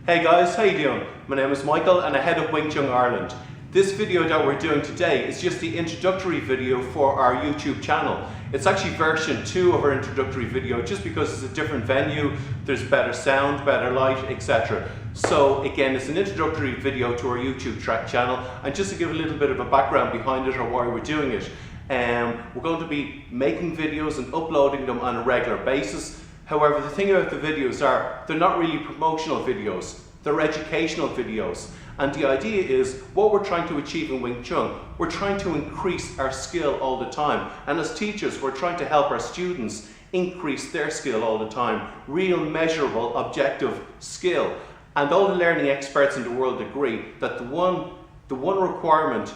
Hey guys, how you doing? My name is Michael and I head up Wing Tsun Ireland. This video that we're doing today is just the introductory video for our YouTube channel. It's actually version 2 of our introductory video just because it's a different venue, there's better sound, better light, etc. So again, it's an introductory video to our YouTube channel, and just to give a little bit of a background behind it or why we're doing it. We're going to be making videos and uploading them on a regular basis. However, the thing about the videos are, they're not really promotional videos, they're educational videos. And the idea is, what we're trying to achieve in Wing Tsun, we're trying to increase our skill all the time. And as teachers, we're trying to help our students increase their skill all the time. Real, measurable, objective skill. And all the learning experts in the world agree that the one requirement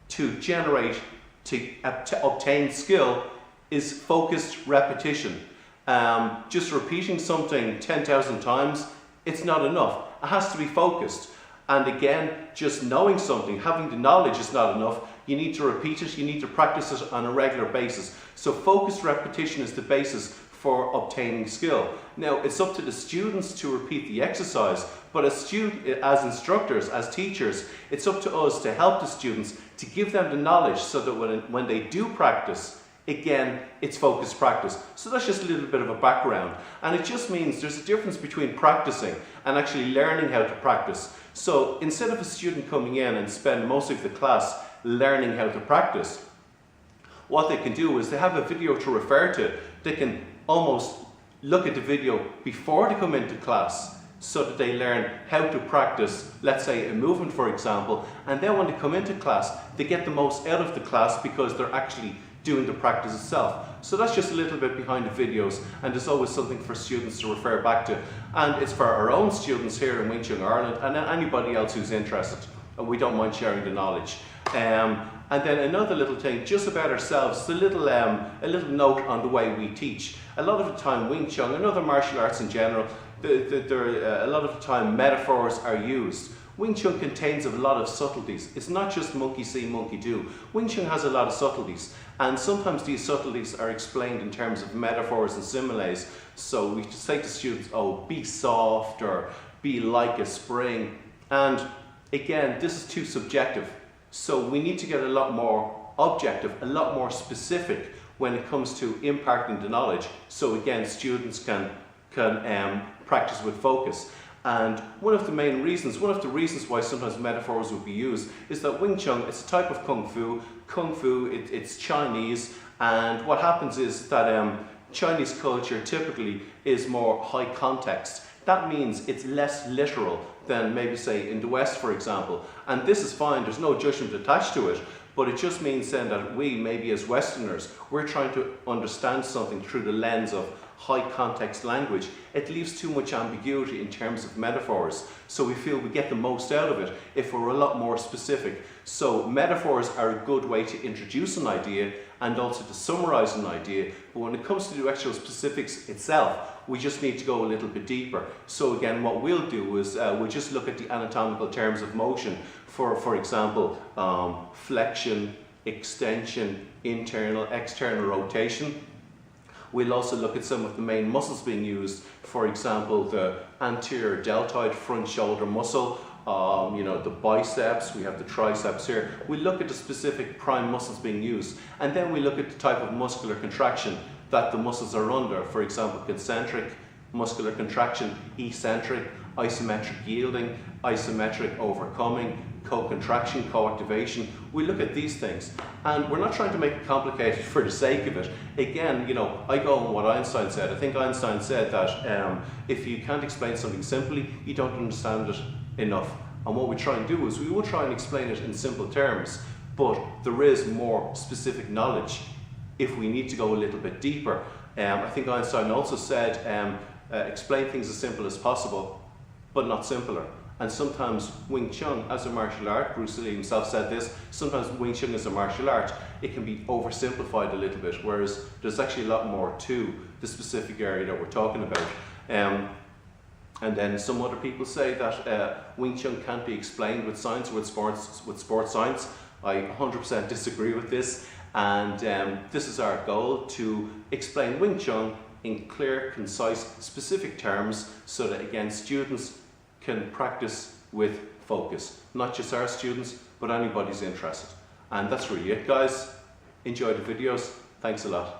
to obtain skill is focused repetition. Just repeating something 10,000 times, it's not enough. It has to be focused. And again, just knowing something, having the knowledge is not enough. You need to repeat it, you need to practice it on a regular basis. So focused repetition is the basis for obtaining skill. Now, it's up to the students to repeat the exercise, but as instructors, as teachers, it's up to us to help the students, to give them the knowledge so that when they do practice, again, it's focused practice. So that's just a little bit of a background. And it just means there's a difference between practicing and actually learning how to practice. So instead of a student coming in and spend most of the class learning how to practice, what they can do is they have a video to refer to. They can almost look at the video before they come into class so that they learn how to practice, let's say a movement for example, and then when they come into class, they get the most out of the class because they're actually doing the practice itself. So that's just a little bit behind the videos, and there's always something for students to refer back to. And it's for our own students here in Wing Tsun Ireland and anybody else who's interested. And we don't mind sharing the knowledge. And then another little thing just about ourselves, a little note on the way we teach. A lot of the time Wing Tsun and other martial arts in general, a lot of the time metaphors are used. Wing Tsun contains a lot of subtleties. It's not just monkey see, monkey do. Wing Tsun has a lot of subtleties, and sometimes these subtleties are explained in terms of metaphors and similes. So we just say to students, oh, be soft, or be like a spring. And again, this is too subjective. So we need to get a lot more objective, a lot more specific when it comes to imparting the knowledge. So again, students can practice with focus. And one of the reasons why sometimes metaphors would be used is that Wing Tsun, it's a type of Kung Fu. Kung Fu, it's Chinese, and what happens is that Chinese culture typically is more high context. That means it's less literal than maybe say in the West, for example. And this is fine, there's no judgment attached to it, but it just means then that we, maybe as Westerners, we're trying to understand something through the lens of high context language. It leaves too much ambiguity in terms of metaphors. So we feel we get the most out of it if we're a lot more specific. So metaphors are a good way to introduce an idea and also to summarize an idea. But when it comes to the actual specifics itself, we just need to go a little bit deeper. So again, what we'll do is we'll just look at the anatomical terms of motion. For example, flexion, extension, internal, external rotation. We'll also look at some of the main muscles being used. For example, the anterior deltoid front shoulder muscle, the biceps, we have the triceps here. We look at the specific prime muscles being used, and then we look at the type of muscular contraction that the muscles are under. For example, concentric muscular contraction, eccentric, isometric yielding, isometric overcoming, co-contraction, co-activation. We look at these things, and we're not trying to make it complicated for the sake of it. Again, I go on what Einstein said. I think Einstein said that if you can't explain something simply, you don't understand it enough. And what we try and do is we will try and explain it in simple terms, but there is more specific knowledge if we need to go a little bit deeper. I think Einstein also said, explain things as simple as possible, but not simpler. And sometimes Wing Tsun as a martial art, Bruce Lee himself said this, sometimes Wing Tsun as a martial art, it can be oversimplified a little bit, whereas there's actually a lot more to the specific area that we're talking about. And then some other people say that Wing Tsun can't be explained with science or with sports science. I 100% disagree with this, and this is our goal, to explain Wing Tsun in clear, concise, specific terms so that again students can practice with focus. Not just our students, but anybody's interested. And that's really it, guys. Enjoy the videos. Thanks a lot.